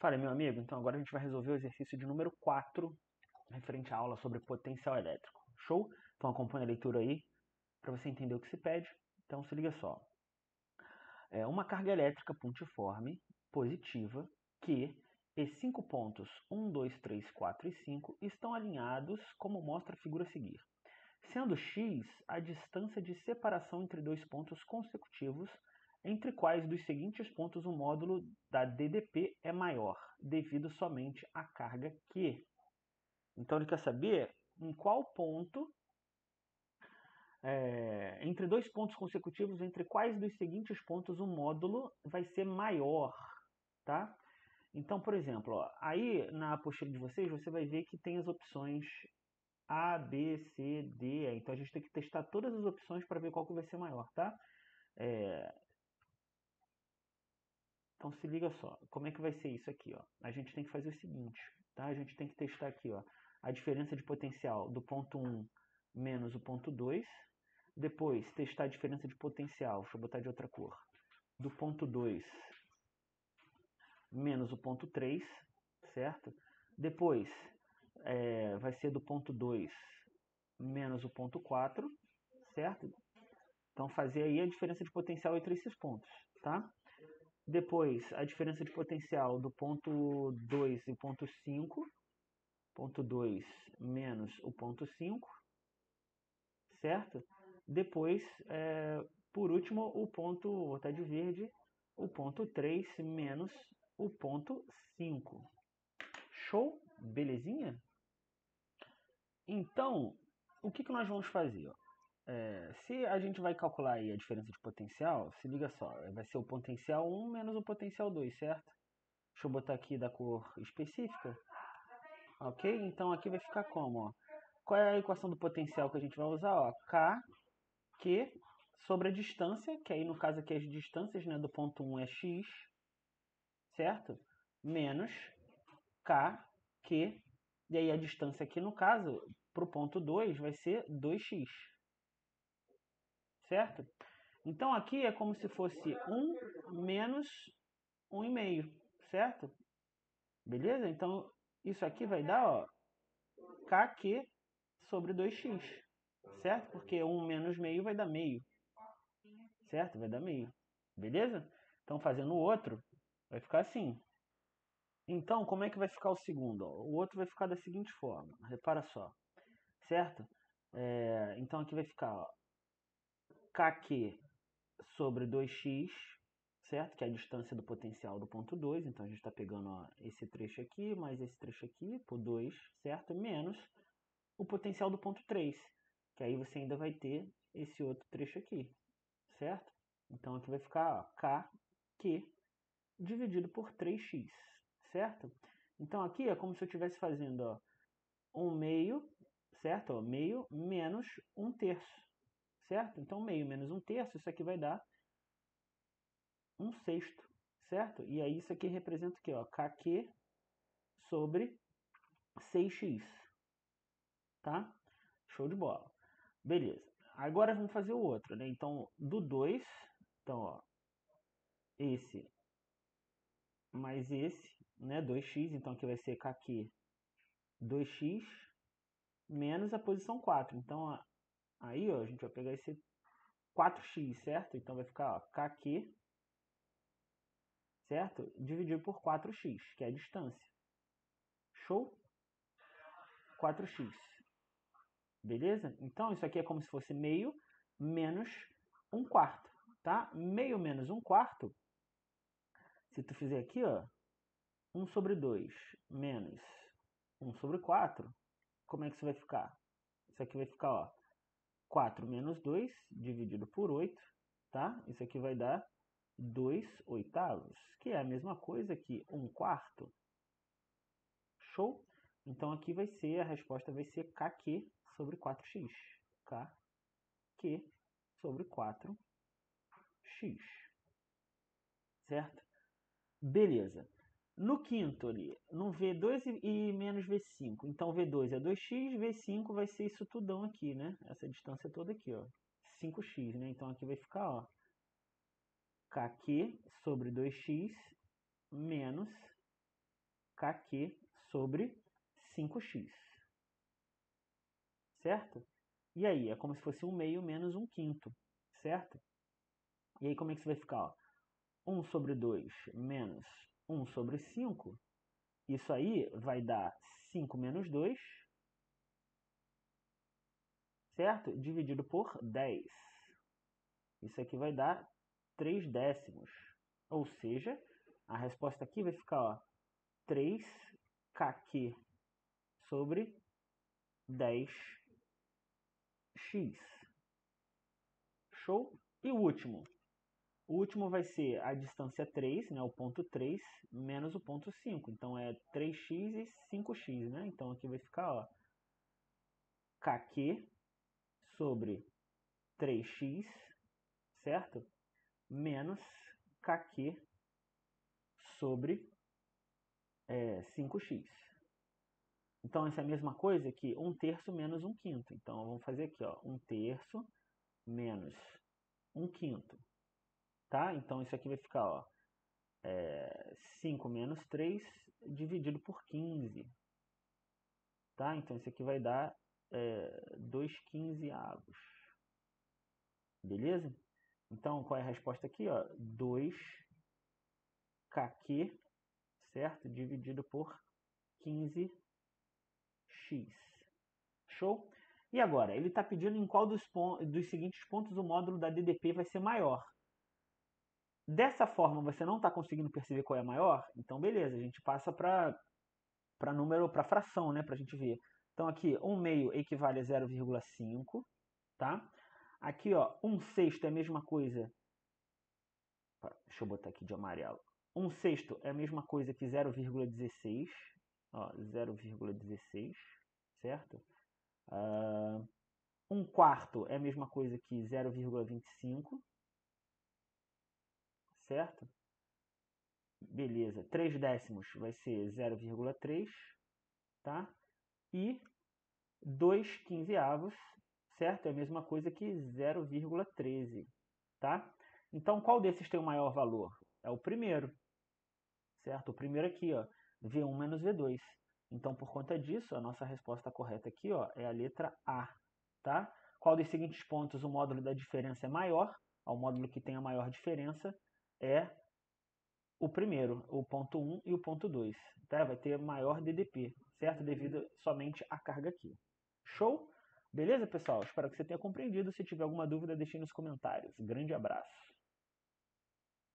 Fala, meu amigo. Então agora a gente vai resolver o exercício de número 4, referente à aula sobre potencial elétrico. Show? Então acompanha a leitura aí para você entender o que se pede. Então se liga só. É uma carga elétrica pontiforme positiva que os 5 pontos 1, 2, 3, 4 e 5 estão alinhados como mostra a figura a seguir. Sendo x a distância de separação entre dois pontos consecutivos, entre quais dos seguintes pontos o módulo da DDP é maior, devido somente à carga Q. Então ele quer saber em qual ponto, entre dois pontos consecutivos, entre quais dos seguintes pontos o módulo vai ser maior, tá? Então, por exemplo, ó, aí na apostila de vocês, você vai ver que tem as opções A, B, C, D. Então a gente tem que testar todas as opções para ver qual que vai ser maior, tá? É, Então se liga só, como é que vai ser isso aqui, ó? A gente tem que fazer o seguinte, tá? A gente tem que testar aqui, ó, a diferença de potencial do ponto 1 menos o ponto 2. Depois testar a diferença de potencial, deixa eu botar de outra cor, do ponto 2 menos o ponto 3, certo? Depois vai ser do ponto 2 menos o ponto 4, certo? Então fazer aí a diferença de potencial entre esses pontos, tá? Depois, a diferença de potencial do ponto 2 e ponto 5. Ponto 2 menos o ponto 5, certo? Depois, por último, o ponto, vou botar de verde, o ponto 3 menos o ponto 5. Show? Belezinha? Então, o que nós vamos fazer? Ó? Se a gente vai calcular aí a diferença de potencial, se liga só, vai ser o potencial 1 menos o potencial 2, certo? Deixa eu botar aqui da cor específica. Ok? Então aqui vai ficar como? Ó? Qual é a equação do potencial que a gente vai usar? Ó? K, Q sobre a distância, que aí no caso aqui as distâncias, né, do ponto 1 é x, certo? Menos K, Q, e aí a distância aqui no caso, para o ponto 2 vai ser 2x, certo? Então aqui é como se fosse 1 menos 1,5, certo? Beleza? Então isso aqui vai dar, ó, KQ sobre 2x, certo? Porque 1 menos meio vai dar meio, certo? Vai dar meio, beleza? Então, fazendo o outro, vai ficar assim. Então, como é que vai ficar o segundo? O outro vai ficar da seguinte forma, repara só, certo? Então, aqui vai ficar ó, KQ sobre 2x, certo? Que é a distância do potencial do ponto 2. Então, a gente está pegando ó, esse trecho aqui, mais esse trecho aqui, por 2, certo? Menos o potencial do ponto 3, que aí você ainda vai ter esse outro trecho aqui, certo? Então aqui vai ficar ó, KQ dividido por 3x, certo? Então aqui é como se eu estivesse fazendo ó, 1 meio, certo? Ó, meio menos 1 terço, certo? Então meio menos 1 terço, isso aqui vai dar 1 sexto, certo? E aí isso aqui representa o quê? Ó? KQ sobre 6x, tá? Show de bola. Beleza. Agora vamos fazer o outro, né? Então, do 2, então, ó, esse mais esse, né? 2x, então aqui vai ser KQ 2x menos a posição 4. Então, ó, aí, ó, a gente vai pegar esse 4x, certo? Então vai ficar, ó, KQ, certo? Dividido por 4x, que é a distância. Show? 4x. Beleza? Então, isso aqui é como se fosse meio menos 1 quarto, tá? Meio menos 1 quarto, se tu fizer aqui, ó, 1 sobre 2 menos 1 sobre 4, como é que isso vai ficar? Isso aqui vai ficar, ó, 4 menos 2 dividido por 8, tá? Isso aqui vai dar 2 oitavos, que é a mesma coisa que 1 quarto. Show? Então aqui vai ser, a resposta vai ser KQ sobre 4x. KQ sobre 4x. Certo? Beleza. No quinto ali, no V2 e menos V5. Então V2 é 2x, V5 vai ser isso tudão aqui, né? Essa distância toda aqui, ó. 5x, né? Então aqui vai ficar, ó, KQ sobre 2x menos kq sobre 5x. Certo? E aí, é como se fosse 1 meio menos 1 quinto. Certo? E aí, como é que isso vai ficar? Ó? 1 sobre 2 menos 1 sobre 5. Isso aí vai dar 5 menos 2. Certo? Dividido por 10. Isso aqui vai dar 3 décimos. Ou seja, a resposta aqui vai ficar ó, 3kq sobre 10x. Show? E o último? O último vai ser a distância 3, né, o ponto 3, menos o ponto 5. Então, é 3x e 5x. Né? Então, aqui vai ficar ó, kq sobre 3x, certo? Menos kq sobre 5x. Então, essa é a mesma coisa que 1/3 menos 1 quinto. Então, vamos fazer aqui, ó, 1/3 menos 1 quinto. Tá? Então, isso aqui vai ficar, ó, 5 menos 3 dividido por 15. Tá? Então, isso aqui vai dar 2 quinzeavos. Beleza? Então, qual é a resposta aqui? Ó? 2kq, certo? Dividido por 15x. Show? E agora, ele está pedindo em qual dos seguintes pontos o módulo da DDP vai ser maior. Dessa forma, você não está conseguindo perceber qual é maior? Então, beleza, a gente passa para número, para fração, né, para a gente ver. Então, aqui, 1 meio equivale a 0,5, tá? Aqui, ó, 1/6 é a mesma coisa. Deixa eu botar aqui de amarelo. 1/6 é a mesma coisa que 0,16. Ó, 0,16, certo? 1/4 é a mesma coisa que 0,25, certo? Beleza. 3 décimos vai ser 0,3, tá? E 2 quinzeavos, certo? É a mesma coisa que 0,13, tá? Então, qual desses tem o maior valor? É o primeiro, certo? O primeiro aqui, ó, V1 menos V2. Então, por conta disso, a nossa resposta correta aqui, ó, é a letra A, tá? Qual dos seguintes pontos o módulo da diferença é maior? O módulo que tem a maior diferença é o primeiro, o ponto 1 e o ponto 2. Tá? Vai ter maior DDP, certo? Devido somente à carga aqui. Show? Beleza, pessoal? Espero que você tenha compreendido. Se tiver alguma dúvida, deixe nos comentários. Grande abraço.